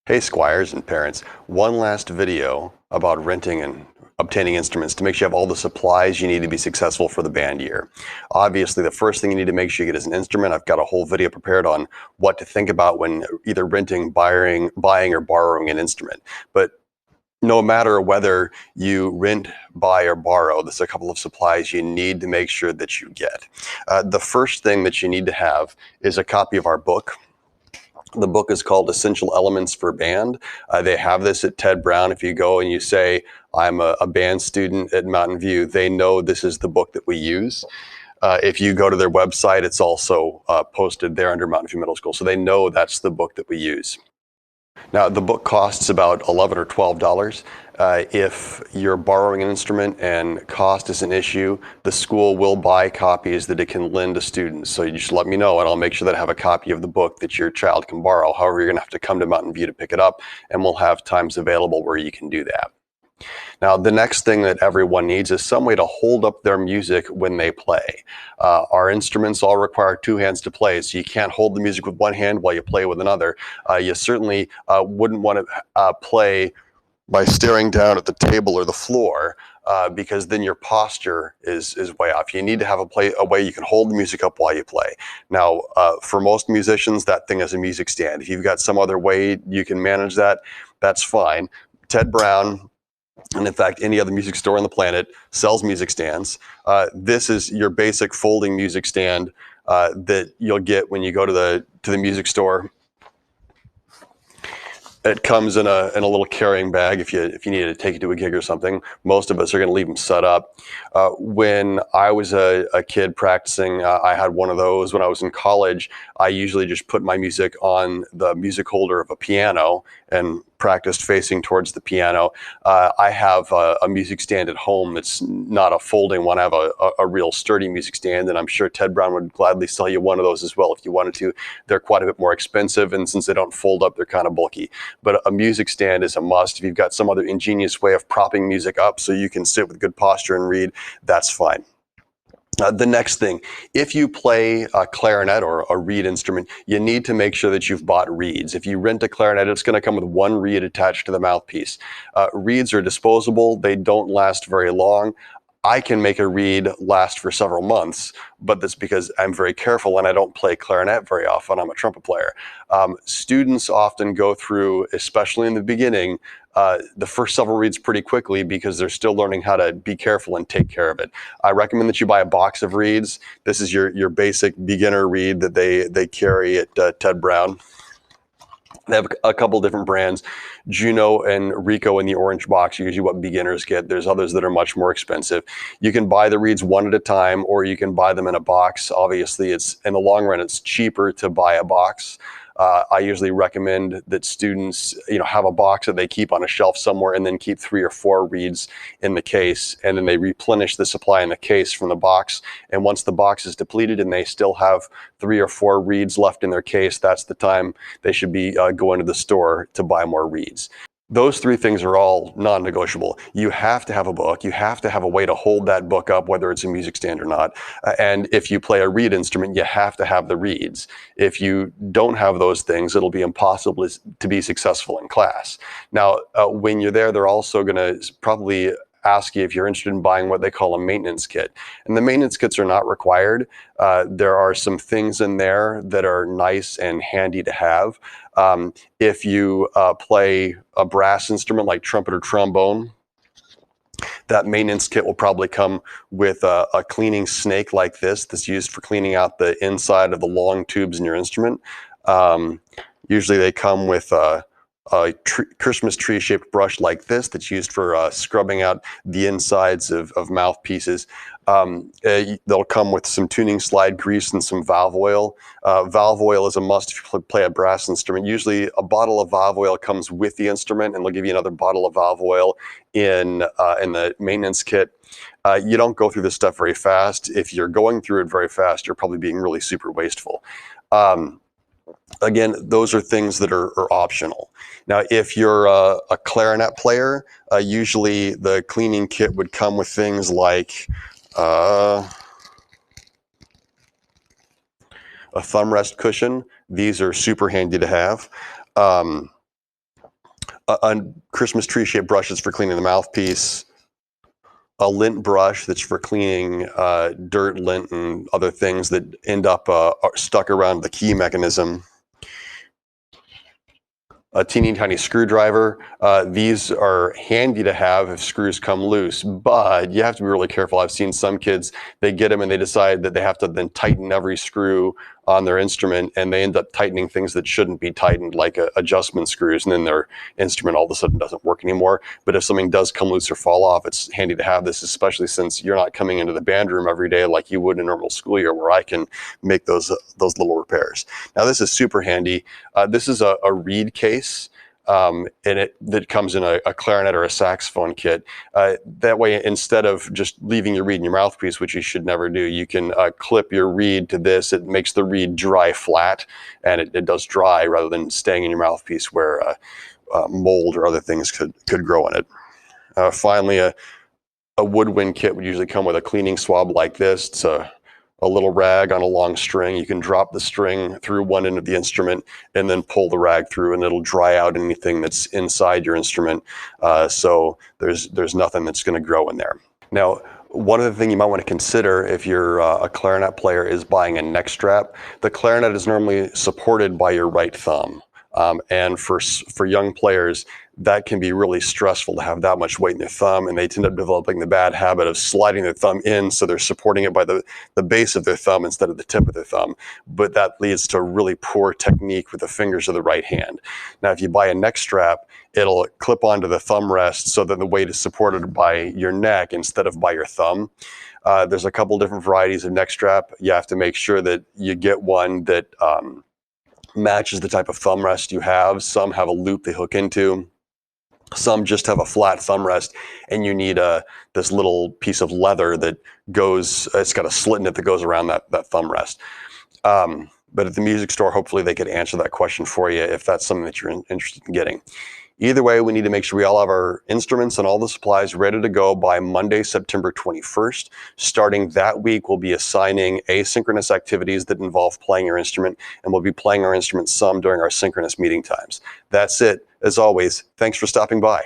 Hey squires and parents, one last video about renting and obtaining instruments to make sure you have all the supplies you need to be successful for the band year. Obviously, the first thing you need to make sure you get is an instrument. I've got a whole video prepared on what to think about when either renting, buying or borrowing an instrument. But no matter whether you rent, buy, or borrow, there's a couple of supplies you need to make sure that you get. The first thing that you need to have is a copy of our book. The book is called Essential Elements for Band. They have this at Ted Brown. If you go and you say, I'm a band student at Mountain View, they know this is the book that we use. If you go to their website, it's also posted there under Mountain View Middle School. So they know that's the book that we use. Now, the book costs about $11 or $12. If you're borrowing an instrument and cost is an issue, the school will buy copies that it can lend to students. So you just let me know and I'll make sure that I have a copy of the book that your child can borrow. However, you're gonna have to come to Mountain View to pick it up, and we'll have times available where you can do that. Now, the next thing that everyone needs is some way to hold up their music when they play. Our instruments all require two hands to play, so you can't hold the music with one hand while you play with another. You certainly wouldn't want to play by staring down at the table or the floor, because then your posture is way off. You need to have a way you can hold the music up while you play. Now, for most musicians, that thing is a music stand. If you've got some other way you can manage that, that's fine. Ted Brown, and in fact, any other music store on the planet sells music stands. This is your basic folding music stand that you'll get when you go to the music store. It comes in a little carrying bag if you need to take it to a gig or something. Most of us are going to leave them set up. When I was a kid practicing, I had one of those. When I was in college, I usually just put my music on the music holder of a piano and practiced facing towards the piano. I have a music stand at home that's not a folding one. I have a real sturdy music stand, and I'm sure Ted Brown would gladly sell you one of those as well if you wanted to. They're quite a bit more expensive, and since they don't fold up, they're kind of bulky. But a music stand is a must. If you've got some other ingenious way of propping music up so you can sit with good posture and read, that's fine. The next thing, if you play a clarinet or a reed instrument, you need to make sure that you've bought reeds. If you rent a clarinet, it's going to come with one reed attached to the mouthpiece. Reeds are disposable. They don't last very long. I can make a reed last for several months, but that's because I'm very careful and I don't play clarinet very often. I'm a trumpet player. Students often go through, especially in the beginning, the first several reeds pretty quickly because they're still learning how to be careful and take care of it. I recommend that you buy a box of reeds. This is your basic beginner reed that they carry at Ted Brown. They have a couple different brands, Juno and Rico in the orange box, usually what beginners get. There's others that are much more expensive. You can buy the reeds one at a time, or you can buy them in a box. Obviously, it's in the long run, it's cheaper to buy a box. I usually recommend that students, have a box that they keep on a shelf somewhere and then keep 3 or 4 reeds in the case, and then they replenish the supply in the case from the box. And once the box is depleted and they still have 3 or 4 reeds left in their case, that's the time they should be going to the store to buy more reeds. Those 3 things are all non-negotiable. You have to have a book. You have to have a way to hold that book up, whether it's a music stand or not. And if you play a reed instrument, you have to have the reeds. If you don't have those things, it'll be impossible to be successful in class. Now, when you're there, they're also going to probably ask you if you're interested in buying what they call a maintenance kit. And the maintenance kits are not required. There are some things in there that are nice and handy to have. If you play a brass instrument like trumpet or trombone, that maintenance kit will probably come with a cleaning snake like this that's used for cleaning out the inside of the long tubes in your instrument. Usually they come with a Christmas tree shaped brush like this that's used for scrubbing out the insides of mouthpieces. They'll come with some tuning slide grease and some valve oil. Valve oil is a must if you play a brass instrument. Usually a bottle of valve oil comes with the instrument, and they'll give you another bottle of valve oil in the maintenance kit. You don't go through this stuff very fast. If you're going through it very fast, you're probably being really super wasteful. Again, those are things that are optional. Now, if you're a clarinet player, usually the cleaning kit would come with things like a thumb rest cushion. These are super handy to have. Christmas tree shaped brushes for cleaning the mouthpiece, a lint brush that's for cleaning dirt, lint, and other things that end up stuck around the key mechanism. A teeny tiny screwdriver. These are handy to have if screws come loose, but you have to be really careful. I've seen some kids, they get them and they decide that they have to then tighten every screw on their instrument, and they end up tightening things that shouldn't be tightened, like adjustment screws, and then their instrument all of a sudden doesn't work anymore. But if something does come loose or fall off, it's handy to have this, especially since you're not coming into the band room every day like you would in a normal school year, where I can make those little repairs. Now this is super handy. This is a reed case. That comes in a clarinet or a saxophone kit. That way, instead of just leaving your reed in your mouthpiece, which you should never do, you can clip your reed to this. It makes the reed dry flat, and it does dry rather than staying in your mouthpiece where mold or other things could grow in it. Finally, a woodwind kit would usually come with a cleaning swab like this. It's a little rag on a long string. You can drop the string through one end of the instrument and then pull the rag through, and it'll dry out anything that's inside your instrument. So there's nothing that's going to grow in there. Now, one other thing you might want to consider if you're a clarinet player is buying a neck strap. The clarinet is normally supported by your right thumb. And for young players, that can be really stressful to have that much weight in their thumb, and they tend up developing the bad habit of sliding their thumb in, so they're supporting it by the base of their thumb instead of the tip of their thumb. But that leads to really poor technique with the fingers of the right hand. Now, if you buy a neck strap, it'll clip onto the thumb rest so that the weight is supported by your neck instead of by your thumb. There's a couple different varieties of neck strap. You have to make sure that you get one that matches the type of thumb rest you have. Some have a loop they hook into. Some just have a flat thumb rest, and you need this little piece of leather that goes, it's got a slit in it that goes around that thumb rest. But at the music store, hopefully they could answer that question for you if that's something that you're interested in getting. Either way, we need to make sure we all have our instruments and all the supplies ready to go by Monday, September 21st. Starting that week, we'll be assigning asynchronous activities that involve playing your instrument, and we'll be playing our instruments some during our synchronous meeting times. That's it. As always, thanks for stopping by.